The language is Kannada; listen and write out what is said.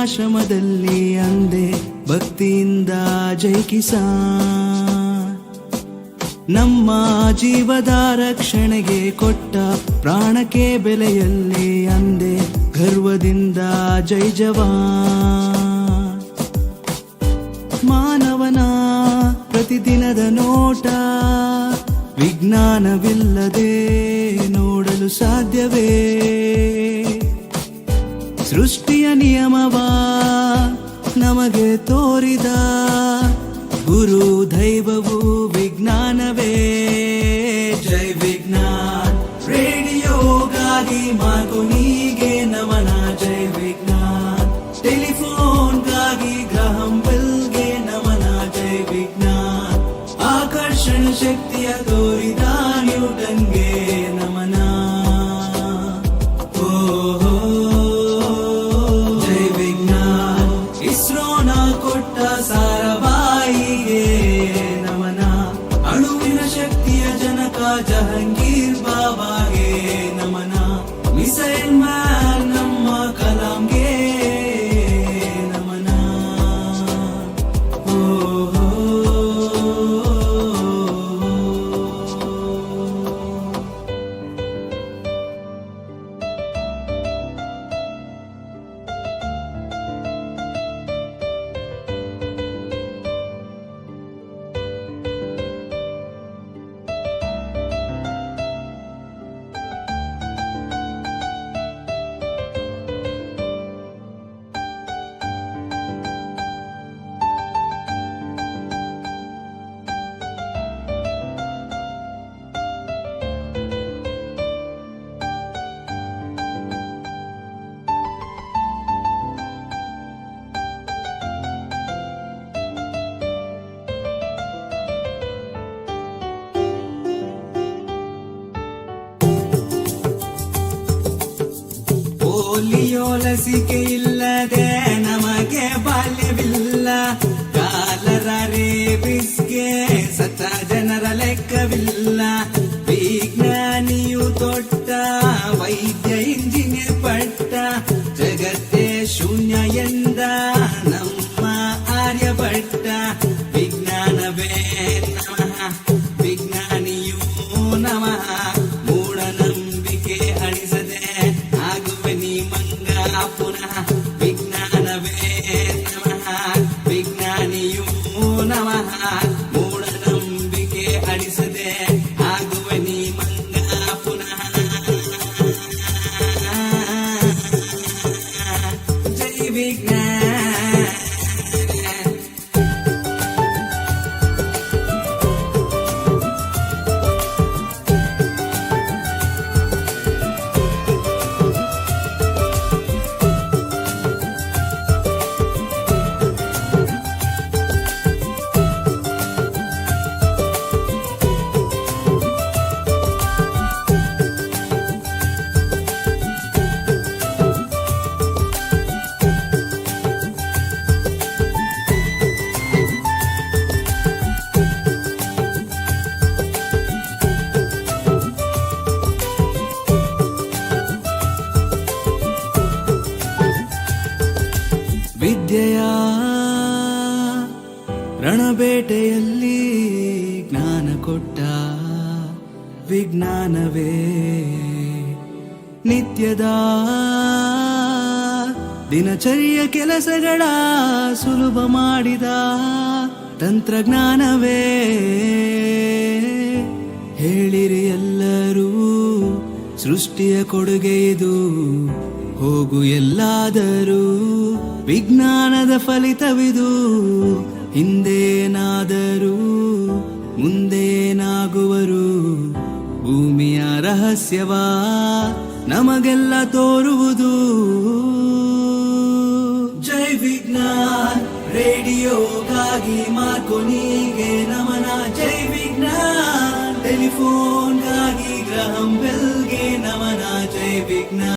ವೃದ್ಧಾಶ್ರಮದಲ್ಲಿ ಅಂದೆ ಭಕ್ತಿಯಿಂದ ಜೈ ಕಿಸಾನ್. ನಮ್ಮ ಜೀವದ ರಕ್ಷಣೆಗೆ ಕೊಟ್ಟ ಪ್ರಾಣಕ್ಕೆ ಬೆಲೆಯಲ್ಲಿ ಅಂದೆ ಗರ್ವದಿಂದ ಜೈ ಜವಾನ್. ಮಾನವನ ಪ್ರತಿದಿನದ ನೋಟ ವಿಜ್ಞಾನವಿಲ್ಲದೆ ನೋಡಲು ಸಾಧ್ಯವೇ? ಸೃಷ್ಟಿಯ ನಿಯಮವ ನಮಗೆ ತೋರಿದ ಗುರು ದೈವವು ವಿಜ್ಞಾನವೇ. ಜೈ ವಿಜ್ಞಾನ್ ರೇಡಿಯೋಗಾಗಿ ಮಾರ್ಕೋನಿಗೆ ನಮನ. ಜೈ ವಿಜ್ಞಾನ್ ಟೆಲಿಫೋನ್ಗಾಗಿ ಗ್ರಹಂ ಬೆಲ್ಗೆ ನಮನ. ಜೈ ವಿಜ್ಞಾನ್ ಆಕರ್ಷಣ ಶಕ್ತಿಯ ತೋರಿದ ನ್ಯೂಟನ್ಗೆ ನಮನ. ಜೈ ವಿಜ್ಞಾನ್ ಇಸ್ರೋನ ಕೊಟ್ಟ ಸಾರಾಭಾಯಿಗೆ ನಮನ. ಅಣುವಿನ ಶಕ್ತಿಯ ಜನಕ ಜಹಂಗೀರ್ ಬಾಬಾಗೆ ನಮನ. ಮಿಸೈಲ್ ಮ್ಯಾನ್ ನಮ್ಮ ಕಲಾಂಗೆ ನಮನ. ಪೋಲಿಯೋ ಲಸಿಕೆ ಇಲ್ಲದೆ ನಮಗೆ ಬಾಲ್ಯವಿಲ್ಲ. ಕಾಲರ ರೇಬಿಸ್ಗೆ ಸತ್ತ ಜನರ ಲೆಕ್ಕವಿಲ್ಲ. ವಿಜ್ಞಾನಿಯು ತೊಟ್ಟ ವೈದ್ಯ ಇಂಜಿನಿಯರ್ ಪಟ್ಟ ಜಗತ್ತೇ ಶೂನ್ಯ ಎಂದ ನಮ್ಮ ಆರ್ಯಭಟ್ಟ. ವಿಜ್ಞಾನವೇ ನಮಃ ವಿಜ್ಞಾನಿಯೂ ನಮಃ. ಮೂಢನಂಬಿಕೆ ಅಳಿಸದೆ ಆಗುವೆ ನೀ ಮಂಗ ಪುನಃ. ವಿಜ್ಞಾನವೇ ನಮಃ ವಿಜ್ಞಾನಿಯೂ ನಮಃ. ಮೂಢನಂಬಿಕೆ ಅಳಿಸದೆ ಆಗುವೆ ನೀ ಮಂಗ ಪುನಃ. ಜೈ ವಿಜ್ಞಾನ. ವಿದ್ಯೆಯ ರಣಬೇಟೆಯಲ್ಲಿ ಜ್ಞಾನ ಕೊಟ್ಟ ವಿಜ್ಞಾನವೇ. ನಿತ್ಯದ ದಿನಚರಿಯ ಕೆಲಸಗಳ ಸುಲಭ ಮಾಡಿದ ತಂತ್ರಜ್ಞಾನವೇ. ಹೇಳಿರಿ ಎಲ್ಲರೂ ಸೃಷ್ಟಿಯ ಕೊಡುಗೆ ಇದು. ಹೋಗು ಎಲ್ಲಾದರೂ ವಿಜ್ಞಾನದ ಫಲಿತವಿದು. ಹಿಂದೇನಾದರೂ ಮುಂದೇನಾಗುವರು. ಭೂಮಿಯ ರಹಸ್ಯವ ನಮಗೆಲ್ಲ ತೋರುವುದು. ಜೈ ವಿಜ್ಞಾನ್ ರೇಡಿಯೋಗಾಗಿ ಮಾರ್ಕೋನಿಗೆ ನಮನ. ಜೈ ವಿಜ್ಞಾನ್ ಟೆಲಿಫೋನ್ಗಾಗಿ ಗ್ರಹಂ ಬೆಲ್ಗೆ ನಮನ. ಜೈ ವಿಜ್ಞಾನ್.